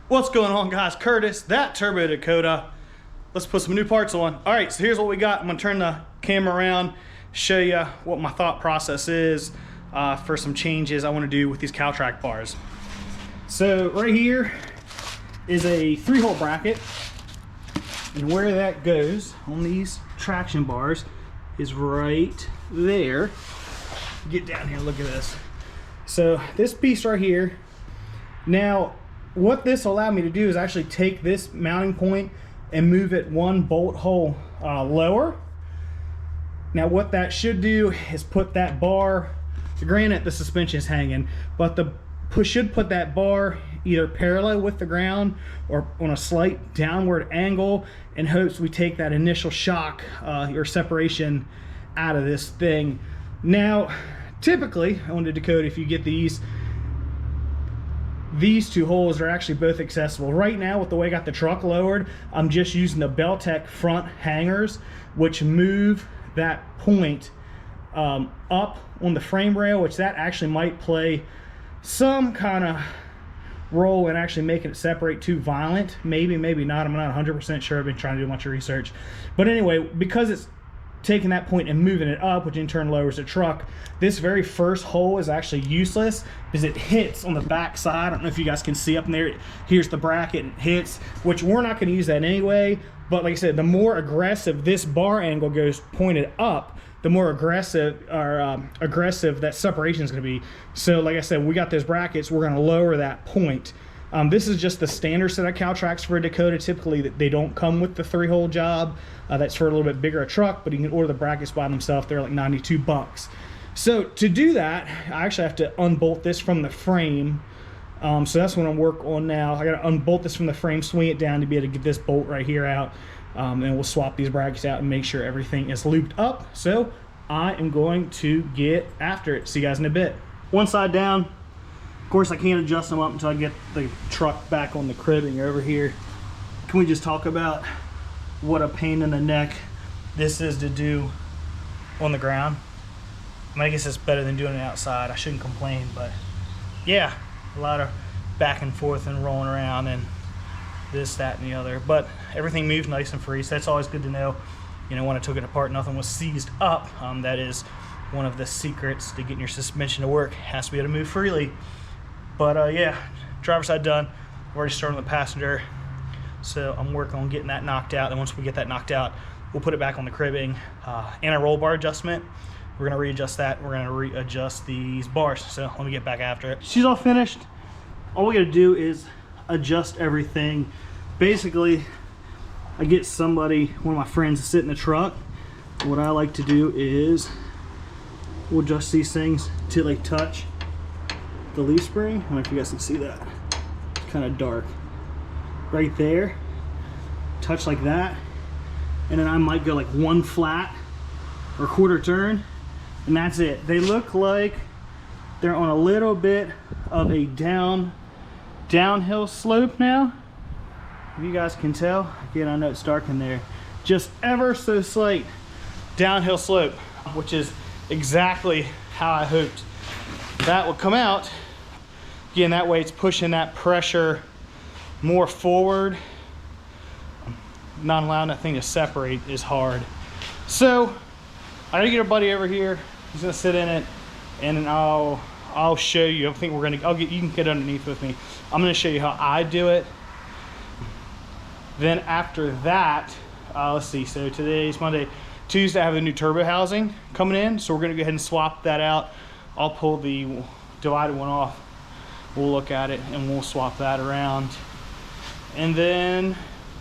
What's going on, guys? Curtis, Thatturbodakota. Let's put some new parts on. All right, so here's what we got. I'm gonna turn the camera around, show you what my thought process is for some changes I wanna do with these cow track bars. So right here is a 3-hole bracket, and where that goes on these traction bars is right there. Get down here, look at this. So this piece right here, now what this allowed me to do is actually take this mounting point and move it 1 bolt hole lower. Now what that should do is put that bar, granted the suspension is hanging, but should put that bar either parallel with the ground or on a slight downward angle, in hopes we take that initial shock or separation out of this thing. Now typically on the Dakota, if you get these 2 holes are actually both accessible. Right now, with the way I got the truck lowered, I'm just using the Beltec front hangers, which move that point up on the frame rail, which that actually might play some kind of role in actually making it separate too violent. Maybe, maybe not. I'm not 100% sure. I've been trying to do a bunch of research. But anyway, because it's taking that point and moving it up, which in turn lowers the truck, this very first hole is actually useless because it hits on the back side. I don't know if you guys can see up in there. Here's the bracket and hits, which we're not going to use that anyway. But like I said, the more aggressive this bar angle goes pointed up, the more aggressive that separation is going to be. So like I said, we got those brackets, we're going to lower that point. This is just the standard set of cow tracks for a Dakota. Typically they don't come with the 3-hole job. That's for a little bit bigger a truck, but you can order the brackets by themselves. They're like 92 bucks. So to do that, I actually have to unbolt this from the frame. So that's what I'm working on now. I got to unbolt this from the frame, swing it down to be able to get this bolt right here out. And we'll swap these brackets out and make sure everything is looped up. So I am going to get after it. See you guys in a bit. One side down. Of course, I can't adjust them up until I get the truck back on the cribbing over here. Can we just talk about what a pain in the neck this is to do on the ground? I mean, I guess it's better than doing it outside. I shouldn't complain, but yeah, a lot of back and forth and rolling around and this, that, and the other. But everything moves nice and free, so that's always good to know. You know, when I took it apart, nothing was seized up. That is one of the secrets to getting your suspension to work. It has to be able to move freely. But yeah, driver's side done. I've already started on the passenger, so I'm working on getting that knocked out. And once we get that knocked out, we'll put it back on the cribbing. Anti-roll bar adjustment, we're gonna readjust that. We're gonna readjust these bars. So let me get back after it. She's all finished. All we gotta do is adjust everything. Basically, I get somebody, one of my friends, to sit in the truck. What I like to do is we'll adjust these things till they touch the leaf spring. I don't know if you guys can see that. It's kind of dark. Right there. Touch like that. And then I might go like 1 flat or 1/4 turn. And that's it. They look like they're on a little bit of a downhill slope now. If you guys can tell. Again, I know it's dark in there. Just ever so slight downhill slope, which is exactly how I hoped that would come out. Again, that way it's pushing that pressure more forward. Not allowing that thing to separate is hard. So I gotta get a buddy over here. He's gonna sit in it, and then I'll show you. I think we're gonna. You can get underneath with me. I'm gonna show you how I do it. Then after that, let's see. So today's Monday. Tuesday I have the new turbo housing coming in, so we're gonna go ahead and swap that out. I'll pull the divided one off. We'll look at it and we'll swap that around, and then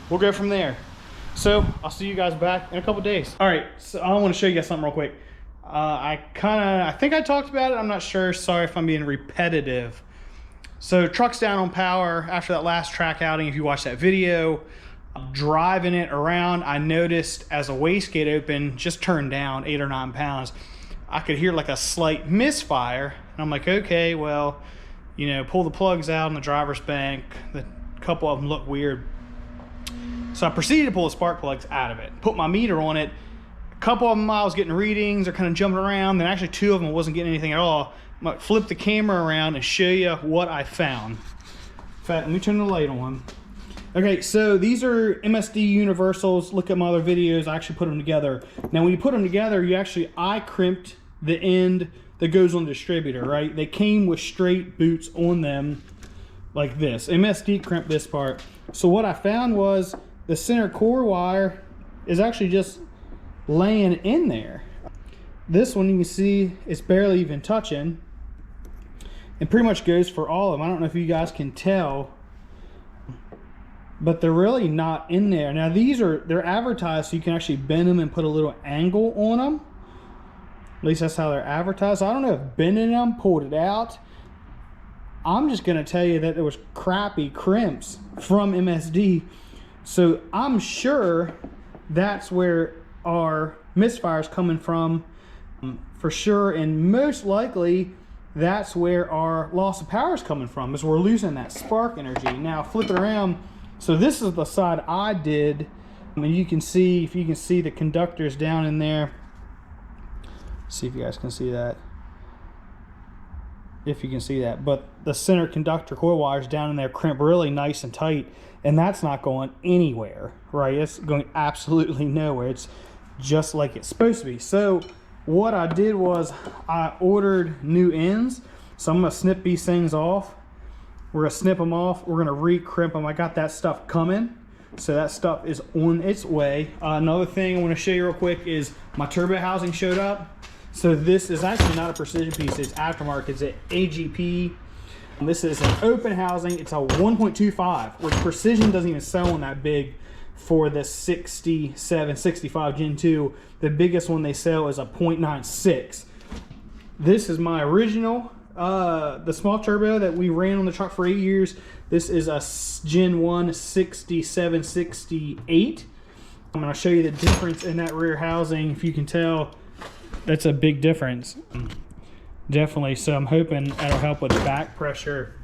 we'll go from there. So I'll see you guys back in a couple days. All right, so I want to show you guys something real quick. I think I talked about it. I'm not sure. Sorry if I'm being repetitive. So truck's down on power after that last track outing. If you watch that video, driving it around, I noticed as a wastegate open just turned down 8 or 9 pounds, I could hear like a slight misfire, and I'm like, okay, well, you know, pull the plugs out on the driver's bank. The couple of them look weird, so I proceeded to pull the spark plugs out of it, put my meter on it. A couple of them I was getting readings, they're kind of jumping around, then actually 2 of them wasn't getting anything at all. I'm gonna flip the camera around and show you what I found. fact, let me turn the light on. Okay, so these are MSD universals. Look at my other videos. I actually put them together. Now, when you put them together, I crimped the end that goes on the distributor, right? They came with straight boots on them like this. MSD crimped this part. So what I found was the center core wire is actually just laying in there. This one, you can see it's barely even touching. It pretty much goes for all of them. I don't know if you guys can tell, but they're really not in there. Now they're advertised so you can actually bend them and put a little angle on them. At least that's how they're advertised. I don't know if bending them pulled it out. I'm just gonna tell you that there was crappy crimps from MSD. So I'm sure that's where our misfire is coming from for sure. And most likely that's where our loss of power is coming from, is we're losing that spark energy. Now flip it around. So this is the side I did. I mean, you can see, if you can see the conductors down in there. See if you guys can see that. If you can see that. But the center conductor coil wires down in there crimp really nice and tight. And that's not going anywhere, right? It's going absolutely nowhere. It's just like it's supposed to be. So what I did was I ordered new ends. So I'm going to snip these things off. We're going to snip them off. We're going to re-crimp them. I got that stuff coming. So that stuff is on its way. Another thing I want to show you real quick is my turbo housing showed up. So this is actually not a precision piece. It's aftermarket. It's an AGP. This is an open housing. It's a 1.25, which precision doesn't even sell on that big for the 67, 65 Gen 2. The biggest one they sell is a 0.96. This is my original, the small turbo that we ran on the truck for 8 years. This is a Gen 1 67, 68. I'm going to show you the difference in that rear housing. If you can tell, that's a big difference. Definitely. So I'm hoping that'll help with back pressure.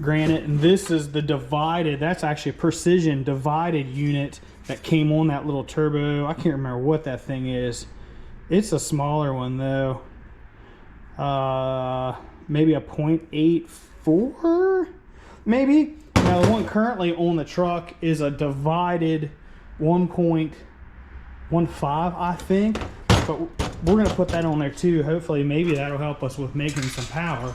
Granted, and this is the divided, that's actually a precision divided unit that came on that little turbo. I can't remember what that thing is. It's a smaller one though. Maybe a 0.84, maybe. Now the one currently on the truck is a divided 1.15, I think. But we're going to put that on there too. Hopefully, maybe that'll help us with making some power.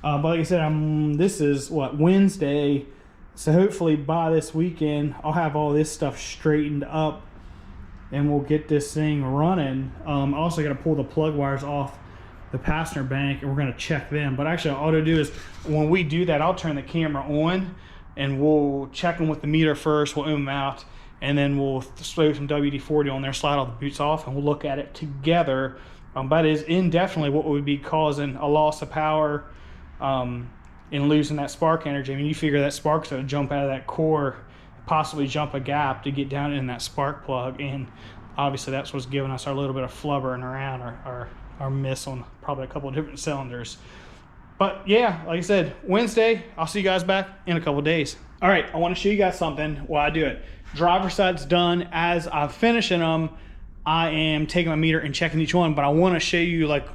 But like I said, this is what, Wednesday. So hopefully by this weekend, I'll have all this stuff straightened up and we'll get this thing running. I'm also going to pull the plug wires off the passenger bank and we're going to check them. But actually, all to do is when we do that, I'll turn the camera on and we'll check them with the meter first. We'll ohm them out. And then we'll throw some WD-40 on there, slide all the boots off, and we'll look at it together. But it is indefinitely what would be causing a loss of power and losing that spark energy. I mean, you figure that spark's going to jump out of that core, possibly jump a gap to get down in that spark plug. And obviously that's what's giving us our little bit of flubbering around, our miss on probably a couple of different cylinders. But yeah, like I said, Wednesday, I'll see you guys back in a couple of days. All right, I want to show you guys something while I do it. Driver side's done. As I'm finishing them, I am taking my meter and checking each one, but I want to show you like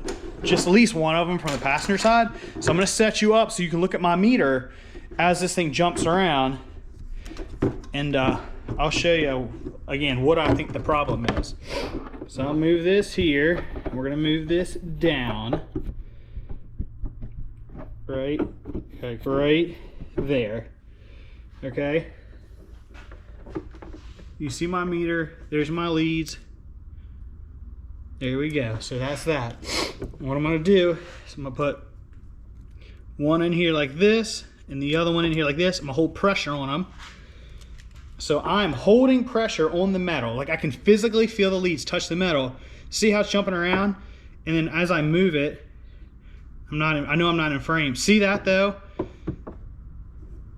just at least one of them from the passenger side. So I'm going to set you up so you can look at my meter as this thing jumps around, and I'll show you again what I think the problem is. So I'll move this here. We're going to move this down right there. Okay. You see my meter, there's my leads. There we go. So that's that. What I'm going to do is I'm going to put one in here like this and the other one in here like this. I'm going to hold pressure on them. So I'm holding pressure on the metal. Like I can physically feel the leads touch the metal. See how it's jumping around? And then as I move it, I know I'm not in frame. See that though?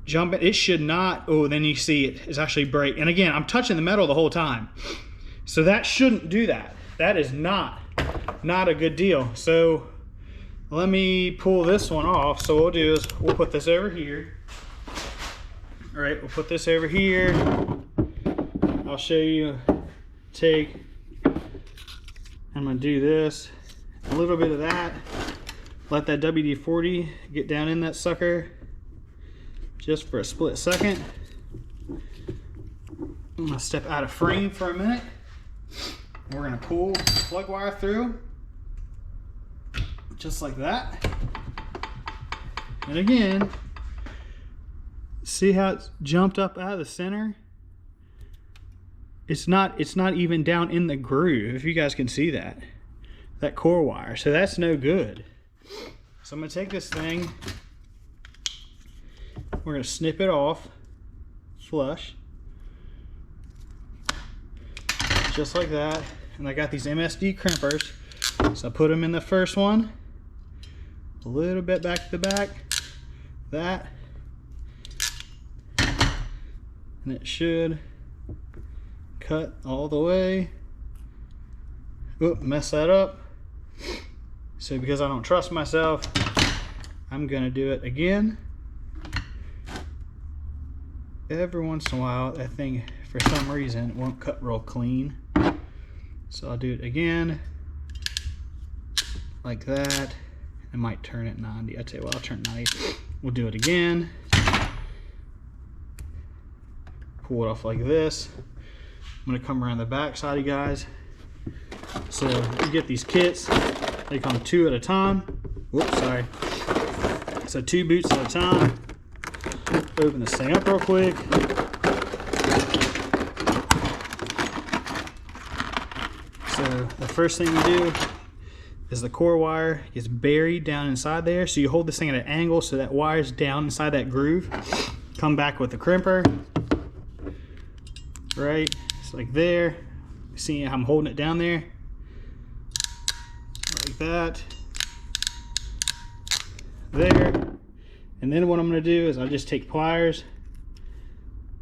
Jumping, it should not, oh, then you see it's actually break. And again, I'm touching the metal the whole time. So that shouldn't do that. That is not a good deal. So let me pull this one off. So what we'll do is we'll put this over here. All right, we'll put this over here. I'll show you, I'm gonna do this, a little bit of that. Let that WD-40 get down in that sucker. just for a split second. I'm gonna step out of frame for a minute. We're gonna pull the plug wire through, just like that. And again, see how it's jumped up out of the center? It's not even down in the groove, if you guys can see that core wire. So that's no good. So I'm gonna take this thing, we're gonna snip it off flush, just like that. And I got these MSD crimpers, so I put them in the first one, a little bit back to the back, that, and it should cut all the way. Oop, mess that up. So because I don't trust myself, I'm gonna do it again. Every once in a while, that thing, for some reason, won't cut real clean. So I'll do it again, like that. I might turn it 90. I tell you what, I'll turn 90. We'll do it again. Pull it off like this. I'm gonna come around the back side, you guys. So you get these kits, they come 2 at a time. Whoops, sorry. So 2 boots at a time. Open this thing up real quick. So the first thing you do is the core wire is buried down inside there. So you hold this thing at an angle so that wire's down inside that groove. Come back with the crimper. Right, it's like there. See how I'm holding it down there? Like that. There. And then what I'm gonna do is I just take pliers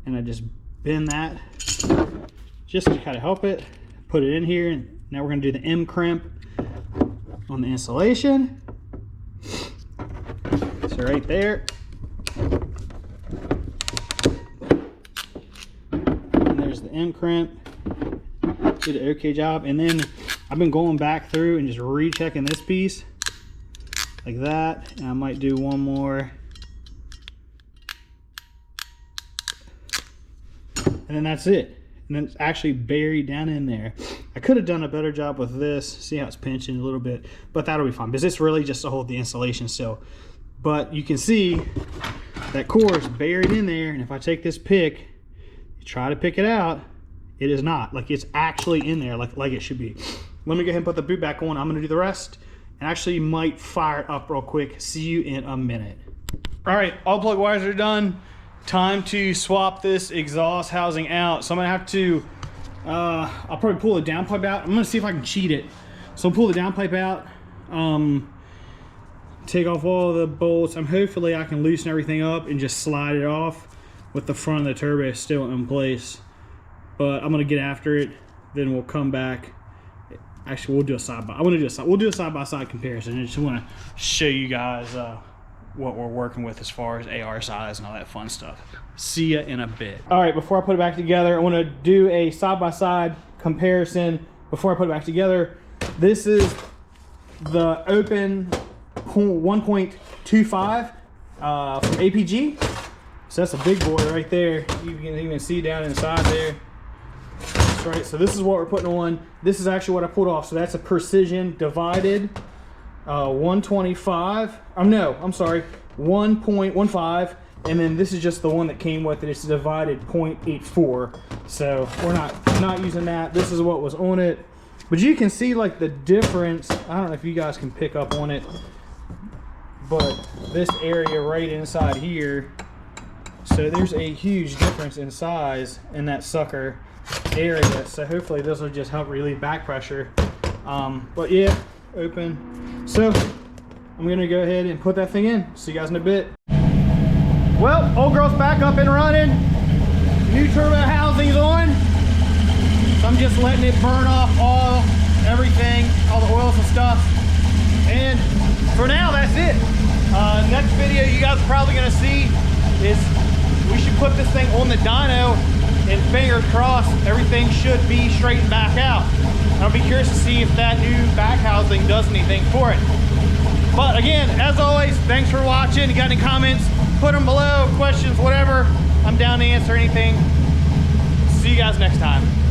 and I just bend that just to kind of help it. Put it in here, and now we're gonna do the M crimp on the insulation. So right there. And there's the M crimp. Did an okay job. And then I've been going back through and just rechecking this piece like that. And I might do one more. And then that's it. And then it's actually buried down in there. I could have done a better job with this. See how it's pinching a little bit, but that'll be fine because it's really just to hold the insulation still. But you can see that core is buried in there, and if I take this pick, try to pick it out, it is not. Like, it's actually in there like it should be. Let me go ahead and put the boot back on. I'm gonna do the rest, and actually might fire it up real quick. See you in a minute. All right, all plug wires are done. Time to swap this exhaust housing out. So I'm gonna have to, I'll probably pull the downpipe out. I'm gonna see if I can cheat it. So I'll pull the downpipe out, take off all the bolts. Hopefully I can loosen everything up and just slide it off with the front of the turbo still in place. But I'm gonna get after it, then we'll come back. Actually, we'll do a we'll do a side-by-side comparison. I just wanna show you guys what we're working with as far as AR size and all that fun stuff. See ya in a bit. All right, before I put it back together, I want to do a side-by-side comparison before I put it back together. This is the open 1.25 from APG. So that's a big boy right there. You can even see down inside there. That's right, so this is what we're putting on. This is actually what I pulled off. So that's a precision divided 125. No, I'm sorry, 1.15, and then this is just the one that came with it. It's divided 0.84. So we're not using that. This is what was on it. But you can see like the difference. I don't know if you guys can pick up on it, but this area right inside here. So there's a huge difference in size in that sucker area. So hopefully this will just help relieve back pressure. But yeah, open. So I'm gonna go ahead and put that thing in. See you guys in a bit. Well, old girl's back up and running. New turbo housing's on. So I'm just letting it burn off everything, all the oils and stuff. And for now, that's it. Next video you guys are probably gonna see is we should put this thing on the dyno, and fingers crossed, everything should be straightened back out. I'll be curious to see if that new back housing does anything for it. But again, as always, thanks for watching. You got any comments, put them below, questions, whatever. I'm down to answer anything. See you guys next time.